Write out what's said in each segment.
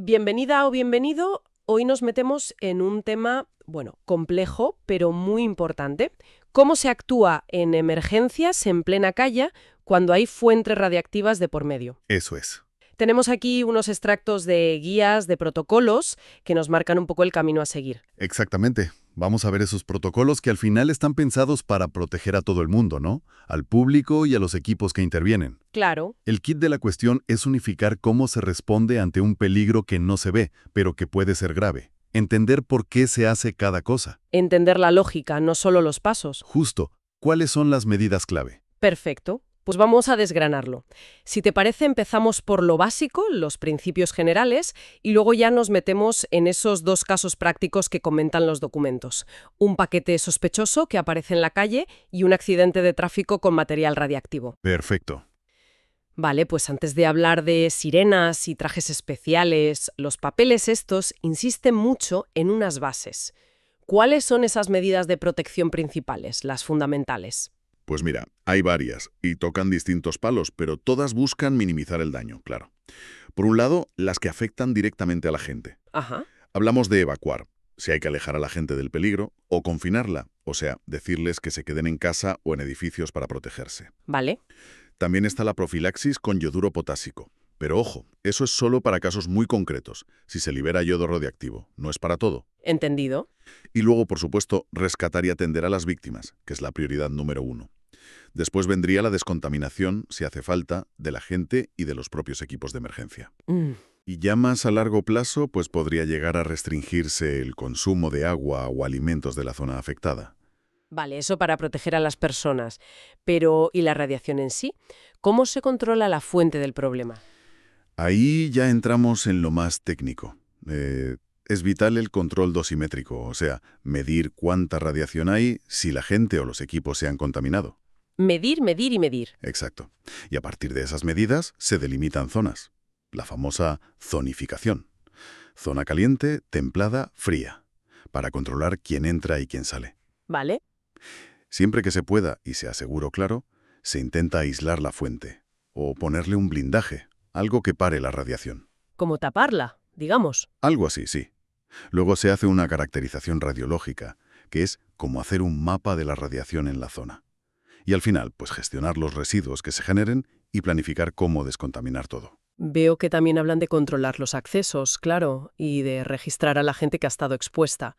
Bienvenida o bienvenido. Hoy nos metemos en un tema, bueno, complejo, pero muy importante. ¿Cómo se actúa en emergencias en plena calle cuando hay fuentes radiactivas de por medio? Eso es. Tenemos aquí unos extractos de guías, de protocolos, que nos marcan un poco el camino a seguir. Exactamente. Vamos a ver esos protocolos que al final están pensados para proteger a todo el mundo, ¿no? Al público y a los equipos que intervienen. Claro, El kit de la cuestión es unificar cómo se responde ante un peligro que no se ve, pero que puede ser grave. Entender por qué se hace cada cosa. entender la lógica, no solo los pasos. Justo, ¿cuáles son las medidas clave? Perfecto. Pues vamos a desgranarlo. Si te parece, empezamos por lo básico, los principios generales, y luego ya nos metemos en esos dos casos prácticos que comentan los documentos. Un paquete sospechoso que aparece en la calle y un accidente de tráfico con material radiactivo. Perfecto. Vale, pues antes de hablar de sirenas y trajes especiales, los papeles estos insisten mucho en unas bases. ¿Cuáles son esas medidas de protección principales, las fundamentales? Pues mira, hay varias y tocan distintos palos, pero todas buscan minimizar el daño, claro. Por un lado, las que afectan directamente a la gente. Ajá. Hablamos de evacuar, si hay que alejar a la gente del peligro, o confinarla, o sea, decirles que se queden en casa o en edificios para protegerse. Vale. También está la profilaxis con yoduro potásico. Pero ojo, eso es solo para casos muy concretos, si se libera yodo radiactivo, no es para todo. Entendido. Y luego, por supuesto, rescatar y atender a las víctimas, que es la prioridad número 1. Después vendría la descontaminación, si hace falta, de la gente y de los propios equipos de emergencia. Y ya más a largo plazo, pues podría llegar a restringirse el consumo de agua o alimentos de la zona afectada. Vale, eso para proteger a las personas. Pero, ¿y la radiación en sí? ¿Cómo se controla la fuente del problema? Ahí ya entramos en lo más técnico. Es vital el control dosimétrico, o sea, medir cuánta radiación hay si la gente o los equipos se han contaminado. Medir, medir y medir. Exacto. Y a partir de esas medidas se delimitan zonas. La famosa zonificación. Zona caliente, templada, fría. Para controlar quién entra y quién sale. Vale. Siempre que se pueda, y sea seguro claro, se intenta aislar la fuente. O ponerle un blindaje, algo que pare la radiación. Como taparla, digamos. Algo así, sí. Luego se hace una caracterización radiológica, que es como hacer un mapa de la radiación en la zona. Y al final, pues gestionar los residuos que se generen y planificar cómo descontaminar todo. Veo que también hablan de controlar los accesos, claro, y de registrar a la gente que ha estado expuesta.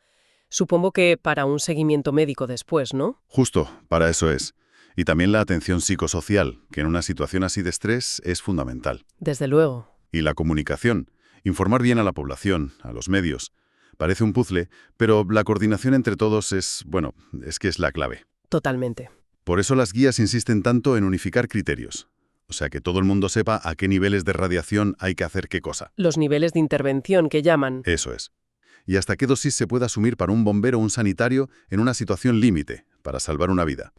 Supongo que para un seguimiento médico después, ¿no? Justo, para eso es. Y también la atención psicosocial, que en una situación así de estrés es fundamental. Desde luego. Y la comunicación. Informar bien a la población, a los medios. Parece un puzzle, pero la coordinación entre todos es, bueno, es que es la clave. Totalmente. Por eso las guías insisten tanto en unificar criterios. O sea, que todo el mundo sepa a qué niveles de radiación hay que hacer qué cosa. Los niveles de intervención que llaman. Eso es. Y hasta qué dosis se puede asumir para un bombero o un sanitario en una situación límite, para salvar una vida.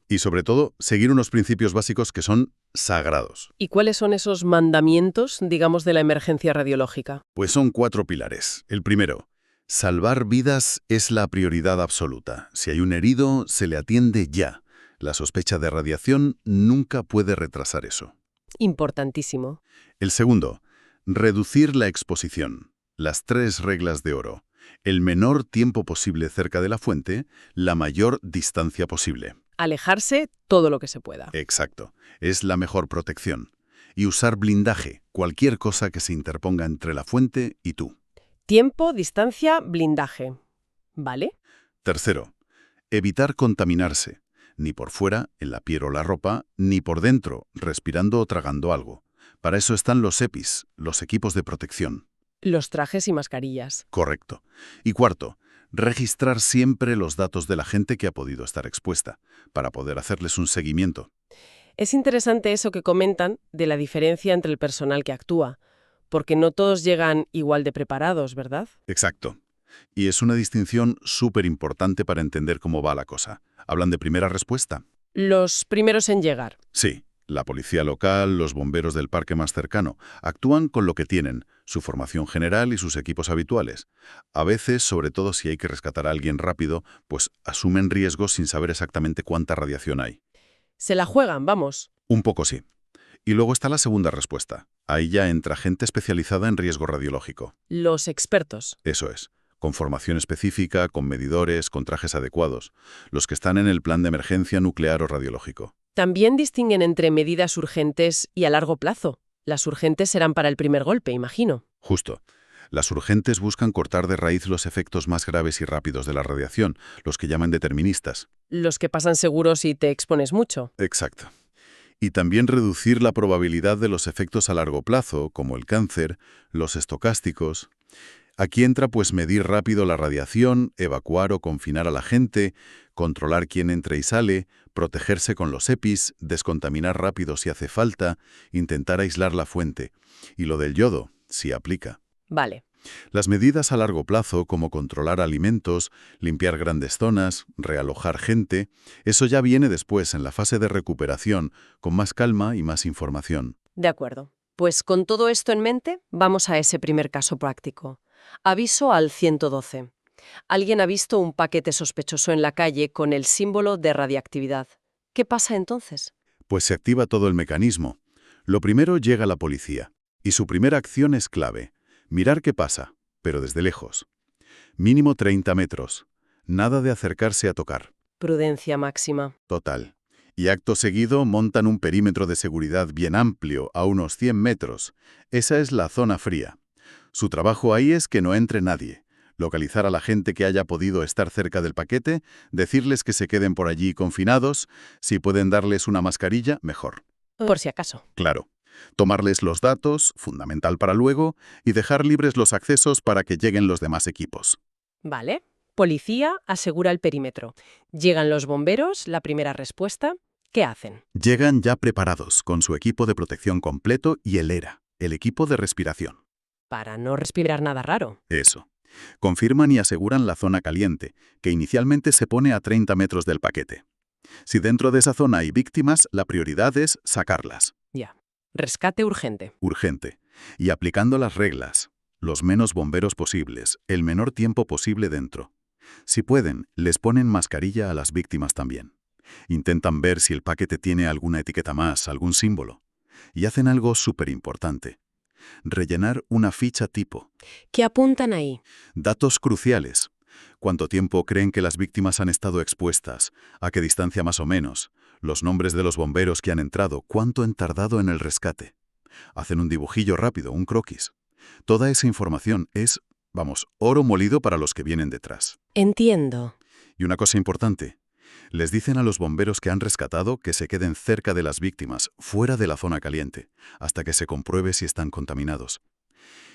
Y sobre todo, seguir unos principios básicos que son sagrados. ¿Y cuáles son esos mandamientos, digamos, de la emergencia radiológica? Pues son 4 pilares. El primero, salvar vidas es la prioridad absoluta. Si hay un herido, se le atiende ya. La sospecha de radiación nunca puede retrasar eso. Importantísimo. El segundo, reducir la exposición. Las 3 reglas de oro. El menor tiempo posible cerca de la fuente, la mayor distancia posible. Alejarse todo lo que se pueda. Exacto. Es la mejor protección. Y usar blindaje, cualquier cosa que se interponga entre la fuente y tú. Tiempo, distancia, blindaje. ¿Vale? Tercero, evitar contaminarse. Ni por fuera, en la piel o la ropa, ni por dentro, respirando o tragando algo. Para eso están los EPIs, los equipos de protección. Los trajes y mascarillas. Correcto. Y cuarto, registrar siempre los datos de la gente que ha podido estar expuesta, para poder hacerles un seguimiento. Es interesante eso que comentan de la diferencia entre el personal que actúa, porque no todos llegan igual de preparados, ¿verdad? Exacto. Y es una distinción súper importante para entender cómo va la cosa. ¿Hablan de primera respuesta? Los primeros en llegar. Sí. La policía local, los bomberos del parque más cercano, actúan con lo que tienen, su formación general y sus equipos habituales. A veces, sobre todo si hay que rescatar a alguien rápido, pues asumen riesgos sin saber exactamente cuánta radiación hay. Se la juegan, vamos. Un poco sí. Y luego está la segunda respuesta, Ahí ya entra gente especializada en riesgo radiológico. Los expertos. Eso es, con formación específica, con medidores, con trajes adecuados, los que están en el plan de emergencia nuclear o radiológico. También distinguen entre medidas urgentes y a largo plazo. Las urgentes serán para el primer golpe, imagino. Justo. Las urgentes buscan cortar de raíz los efectos más graves y rápidos de la radiación, los que llaman deterministas. Los que pasan seguros si te expones mucho. Exacto. Y también reducir la probabilidad de los efectos a largo plazo, como el cáncer, los estocásticos. Aquí entra pues medir rápido la radiación, evacuar o confinar a la gente, controlar quién entra y sale, protegerse con los EPIs, descontaminar rápido si hace falta, intentar aislar la fuente. Y lo del yodo, si aplica. Vale. Las medidas a largo plazo, como controlar alimentos, limpiar grandes zonas, realojar gente, eso ya viene después en la fase de recuperación, con más calma y más información. De acuerdo. Pues con todo esto en mente, vamos a ese primer caso práctico. Aviso al 112. Alguien ha visto un paquete sospechoso en la calle con el símbolo de radiactividad. ¿Qué pasa entonces? Pues se activa todo el mecanismo. Lo primero llega la policía, y su primera acción es clave. Mirar qué pasa, pero desde lejos. Mínimo 30 metros. Nada de acercarse a tocar. Prudencia máxima. Total. Y acto seguido montan un perímetro de seguridad bien amplio, a unos 100 metros. Esa es la zona fría. Su trabajo ahí es que no entre nadie. Localizar a la gente que haya podido estar cerca del paquete, decirles que se queden por allí confinados, si pueden darles una mascarilla, mejor. Por si acaso. Claro. Tomarles los datos, fundamental para luego, y dejar libres los accesos para que lleguen los demás equipos. Vale. Policía asegura el perímetro. Llegan los bomberos, la primera respuesta. ¿Qué hacen? Llegan ya preparados, con su equipo de protección completo y el ERA, el equipo de respiración. Para no respirar nada raro. Eso. Confirman y aseguran la zona caliente, que inicialmente se pone a 30 metros del paquete. Si dentro de esa zona hay víctimas, la prioridad es sacarlas. Ya. Rescate urgente. Urgente. Y aplicando las reglas. Los menos bomberos posibles, el menor tiempo posible dentro. Si pueden, les ponen mascarilla a las víctimas también. Intentan ver si el paquete tiene alguna etiqueta más, algún símbolo. Y hacen algo súper importante. Rellenar una ficha tipo. ¿Qué apuntan ahí? Datos cruciales. ¿Cuánto tiempo creen que las víctimas han estado expuestas? ¿A qué distancia más o menos? Los nombres de los bomberos que han entrado. ¿Cuánto han tardado en el rescate? Hacen un dibujillo rápido, un croquis. Toda esa información es, oro molido para los que vienen detrás. Entiendo. Y una cosa importante. Les dicen a los bomberos que han rescatado que se queden cerca de las víctimas, fuera de la zona caliente, hasta que se compruebe si están contaminados.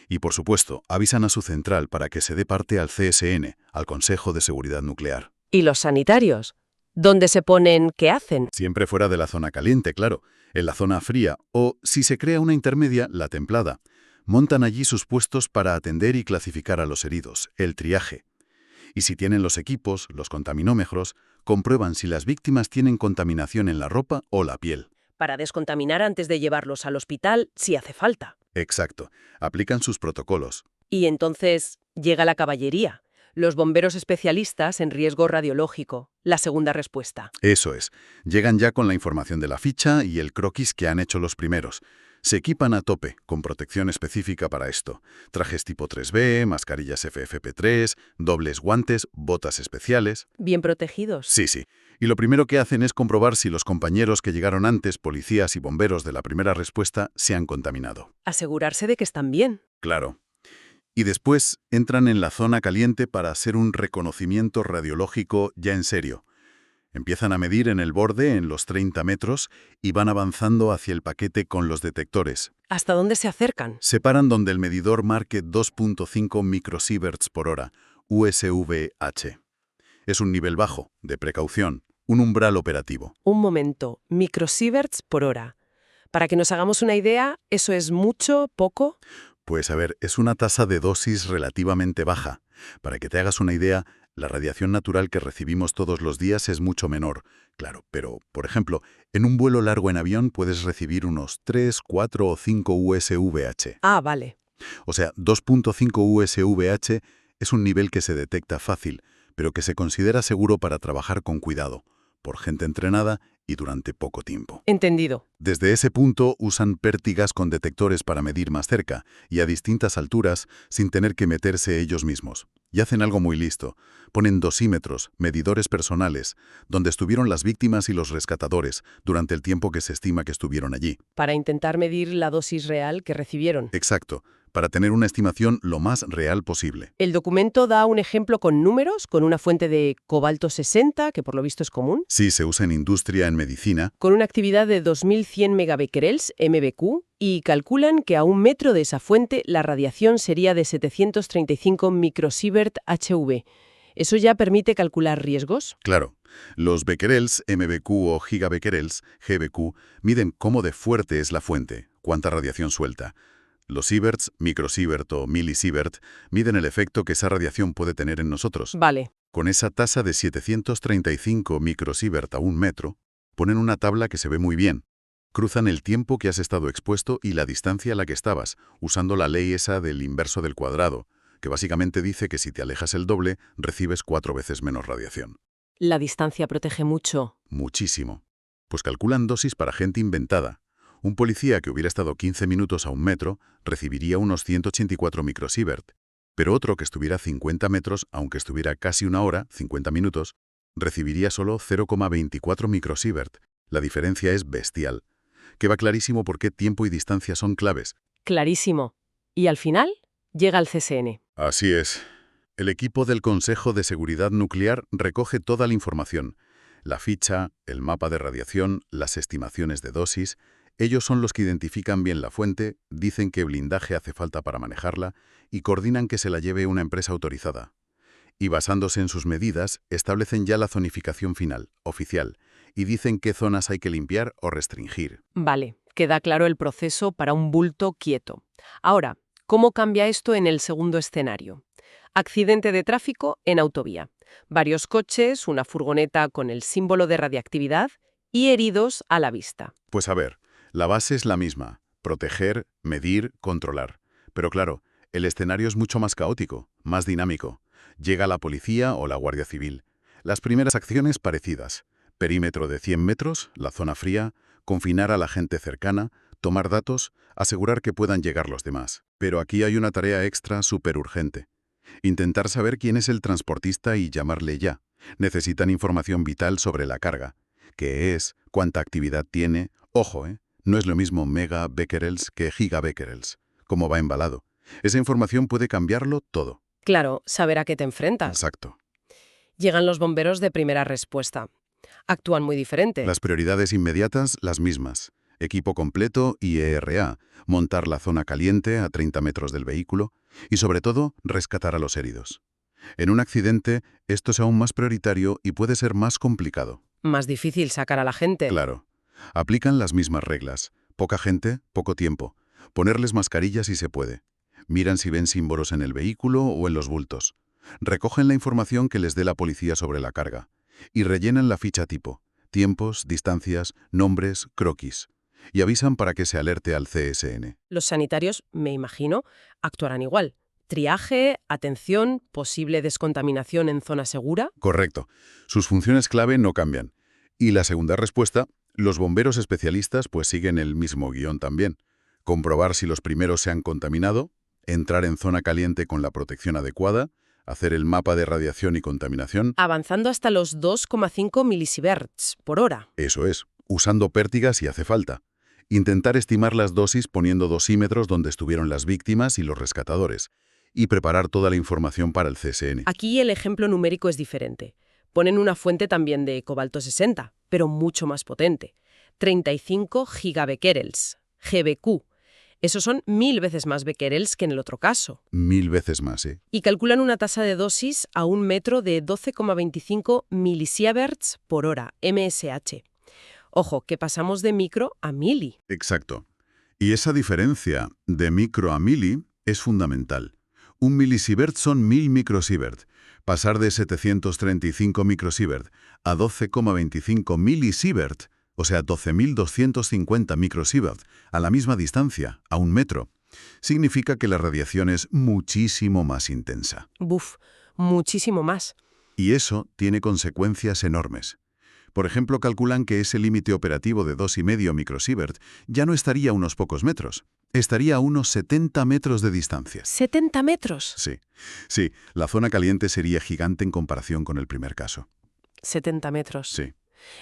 Y por supuesto, avisan a su central para que se dé parte al CSN, al Consejo de Seguridad Nuclear. ¿Y los sanitarios? ¿Dónde se ponen? ¿Qué hacen? Siempre fuera de la zona caliente, claro, en la zona fría, o, si se crea una intermedia, la templada. Montan allí sus puestos para atender y clasificar a los heridos, el triaje. Y si tienen los equipos, los contaminómetros, comprueban si las víctimas tienen contaminación en la ropa o la piel. Para descontaminar antes de llevarlos al hospital, si hace falta. Exacto. Aplican sus protocolos. Y entonces llega la caballería, los bomberos especialistas en riesgo radiológico, la segunda respuesta. Eso es. Llegan ya con la información de la ficha y el croquis que han hecho los primeros. Se equipan a tope, con protección específica para esto. Trajes tipo 3B, mascarillas FFP3, dobles guantes, botas especiales. ¿Bien protegidos? Sí. Y lo primero que hacen es comprobar si los compañeros que llegaron antes, policías y bomberos de la primera respuesta, se han contaminado. Asegurarse de que están bien. Claro. Y después entran en la zona caliente para hacer un reconocimiento radiológico ya en serio. Empiezan a medir en el borde, en los 30 metros, y van avanzando hacia el paquete con los detectores. ¿Hasta dónde se acercan? Se paran donde el medidor marque 2.5 microsieverts por hora, USVH. Es un nivel bajo, de precaución, un umbral operativo. Un momento, microsieverts por hora. Para que nos hagamos una idea, ¿eso es mucho, poco? Pues a ver, es una tasa de dosis relativamente baja. Para que te hagas una idea, la radiación natural que recibimos todos los días es mucho menor. Claro, pero, por ejemplo, en un vuelo largo en avión puedes recibir unos 3, 4 o 5 USVH. Ah, vale. O sea, 2.5 USVH es un nivel que se detecta fácil, pero que se considera seguro para trabajar con cuidado, por gente entrenada y durante poco tiempo. Entendido. Desde ese punto usan pértigas con detectores para medir más cerca y a distintas alturas sin tener que meterse ellos mismos. Y hacen algo muy listo. Ponen dosímetros, medidores personales, donde estuvieron las víctimas y los rescatadores durante el tiempo que se estima que estuvieron allí. Para intentar medir la dosis real que recibieron. Exacto, para tener una estimación lo más real posible. El documento da un ejemplo con números, con una fuente de cobalto 60, que por lo visto es común, Sí, se usa en industria, en medicina. con una actividad de 2100 megabecquerels, MBQ, y calculan que a 1 metro de esa fuente la radiación sería de 735 microsievert HV. ¿Eso ya permite calcular riesgos? Claro, los becquerels, MBQ o gigabecquerels, GBQ, miden cómo de fuerte es la fuente, cuánta radiación suelta. Los sieverts, microsievert o milisievert, miden el efecto que esa radiación puede tener en nosotros. Vale. Con esa tasa de 735 microsievert a 1 metro, ponen una tabla que se ve muy bien. Cruzan el tiempo que has estado expuesto y la distancia a la que estabas, usando la ley esa del inverso del cuadrado, que básicamente dice que si te alejas el doble, recibes 4 veces menos radiación. La distancia protege mucho. Muchísimo. Pues calculan dosis para gente inventada. Un policía que hubiera estado 15 minutos a 1 metro recibiría unos 184 microsievert, pero otro que estuviera a 50 metros, aunque estuviera casi 1 hora, 50 minutos, recibiría solo 0,24 microsievert. La diferencia es bestial. Queda clarísimo por qué tiempo y distancia son claves. Clarísimo. Y al final, llega al CSN. Así es. El equipo del Consejo de Seguridad Nuclear recoge toda la información. La ficha, el mapa de radiación, las estimaciones de dosis. Ellos son los que identifican bien la fuente, dicen qué blindaje hace falta para manejarla y coordinan que se la lleve una empresa autorizada. Y basándose en sus medidas, establecen ya la zonificación final, oficial, y dicen qué zonas hay que limpiar o restringir. Vale, queda claro el proceso para un bulto quieto. Ahora, ¿cómo cambia esto en el segundo escenario? Accidente de tráfico en autovía. Varios coches, una furgoneta con el símbolo de radiactividad y heridos a la vista. Pues a ver, la base es la misma, proteger, medir, controlar. Pero claro, el escenario es mucho más caótico, más dinámico. Llega la policía o la Guardia Civil. Las primeras acciones parecidas. Perímetro de 100 metros, la zona fría, confinar a la gente cercana, tomar datos, asegurar que puedan llegar los demás. Pero aquí hay una tarea extra súper urgente. Intentar saber quién es el transportista y llamarle ya. Necesitan información vital sobre la carga. ¿Qué es? ¿Cuánta actividad tiene? Ojo, no es lo mismo megabecquerels que gigabecquerels. ¿Cómo va embalado? Esa información puede cambiarlo todo. Claro, saber a qué te enfrentas. Exacto. Llegan los bomberos de primera respuesta. Actúan muy diferente. Las prioridades inmediatas, las mismas. Equipo completo y ERA, montar la zona caliente a 30 metros del vehículo y, sobre todo, rescatar a los heridos. En un accidente, esto es aún más prioritario y puede ser más complicado. Más difícil sacar a la gente. Claro. Aplican las mismas reglas. Poca gente, poco tiempo. Ponerles mascarillas si se puede. Miran si ven símbolos en el vehículo o en los bultos. Recogen la información que les dé la policía sobre la carga. Y rellenan la ficha tipo. Tiempos, distancias, nombres, croquis. Y avisan para que se alerte al CSN. Los sanitarios, me imagino, actuarán igual. Triaje, atención, posible descontaminación en zona segura. Correcto. Sus funciones clave no cambian. Y la segunda respuesta, los bomberos especialistas pues siguen el mismo guión también. Comprobar si los primeros se han contaminado, entrar en zona caliente con la protección adecuada, hacer el mapa de radiación y contaminación. Avanzando hasta los 2,5 milisieverts por hora. Eso es, usando pértigas si hace falta. Intentar estimar las dosis poniendo dosímetros donde estuvieron las víctimas y los rescatadores. Y preparar toda la información para el CSN. Aquí el ejemplo numérico es diferente. Ponen una fuente también de cobalto 60, pero mucho más potente. 35 gigabecquerels, GBQ. Esos son 1000 veces más becquerels que en el otro caso. 1000 veces más, Y calculan una tasa de dosis a 1 metro de 12,25 milisieverts por hora, MSH. Ojo, que pasamos de micro a mili. Exacto. Y esa diferencia de micro a mili es fundamental. 1 milisievert son 1000 microsievert. Pasar de 735 microsievert a 12,25 milisievert, o sea, 12.250 microsievert, a la misma distancia, a 1 metro, significa que la radiación es muchísimo más intensa. Buf, muchísimo más. Y eso tiene consecuencias enormes. Por ejemplo, calculan que ese límite operativo de 2,5 microsievert ya no estaría a unos pocos metros, estaría a unos 70 metros de distancia. ¿70 metros? Sí, la zona caliente sería gigante en comparación con el primer caso. 70 metros. Sí,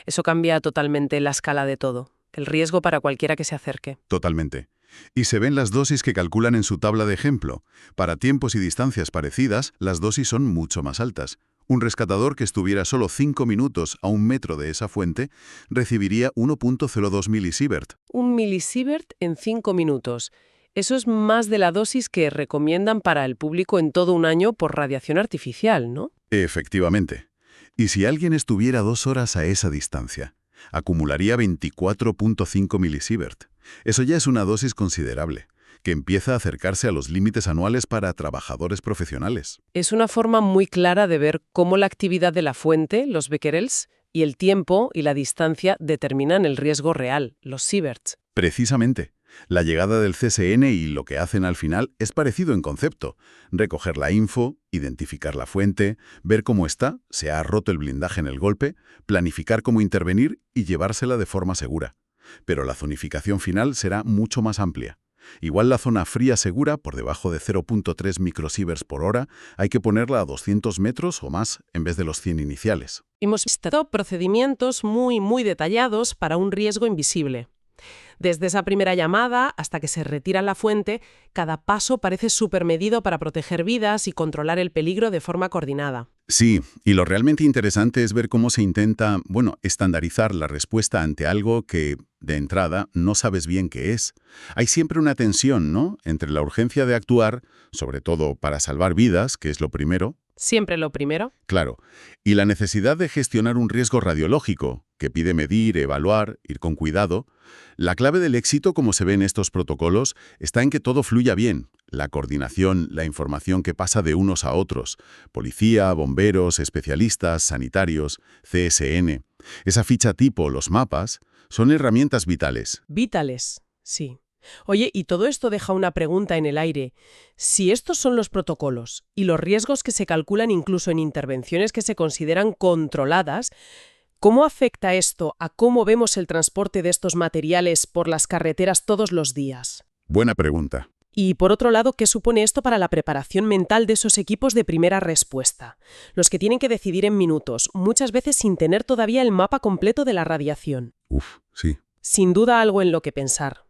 Eso cambia totalmente la escala de todo. El riesgo para cualquiera que se acerque. totalmente. Y se ven las dosis que calculan en su tabla de ejemplo. Para tiempos y distancias parecidas, las dosis son mucho más altas. Un rescatador que estuviera solo 5 minutos a 1 metro de esa fuente recibiría 1,02 milisievert. 1 milisievert en 5 minutos. Eso es más de la dosis que recomiendan para el público en todo un año por radiación artificial, ¿no? Efectivamente. Y si alguien estuviera 2 horas a esa distancia, acumularía 24,5 milisievert. Eso ya es una dosis considerable, que empieza a acercarse a los límites anuales para trabajadores profesionales. Es una forma muy clara de ver cómo la actividad de la fuente, los becquerels, y el tiempo y la distancia determinan el riesgo real, los sieverts. Precisamente. La llegada del CSN y lo que hacen al final es parecido en concepto. Recoger la info, identificar la fuente, ver cómo está, se ha roto el blindaje en el golpe, planificar cómo intervenir y llevársela de forma segura. Pero la zonificación final será mucho más amplia. Igual la zona fría segura, por debajo de 0,3 microsieverts por hora, hay que ponerla a 200 metros o más en vez de los 100 iniciales. Hemos visto procedimientos muy detallados para un riesgo invisible. Desde esa primera llamada hasta que se retira la fuente, cada paso parece supermedido para proteger vidas y controlar el peligro de forma coordinada. Sí, y lo realmente interesante es ver cómo se intenta, estandarizar la respuesta ante algo que, de entrada, no sabes bien qué es. Hay siempre una tensión, ¿no?, entre la urgencia de actuar, sobre todo para salvar vidas, que es lo primero. ¿Siempre lo primero? Claro, y la necesidad de gestionar un riesgo radiológico, que pide medir, evaluar, ir con cuidado. La clave del éxito, como se ve en estos protocolos, está en que todo fluya bien. La coordinación, la información que pasa de unos a otros. Policía, bomberos, especialistas, sanitarios, CSN. Esa ficha tipo, los mapas, son herramientas vitales. Vitales, sí. Oye, y todo esto deja una pregunta en el aire. Si estos son los protocolos y los riesgos que se calculan incluso en intervenciones que se consideran controladas, ¿cómo afecta esto a cómo vemos el transporte de estos materiales por las carreteras todos los días? Buena pregunta. Y por otro lado, ¿qué supone esto para la preparación mental de esos equipos de primera respuesta? Los que tienen que decidir en minutos, muchas veces sin tener todavía el mapa completo de la radiación. Sí. Sin duda algo en lo que pensar.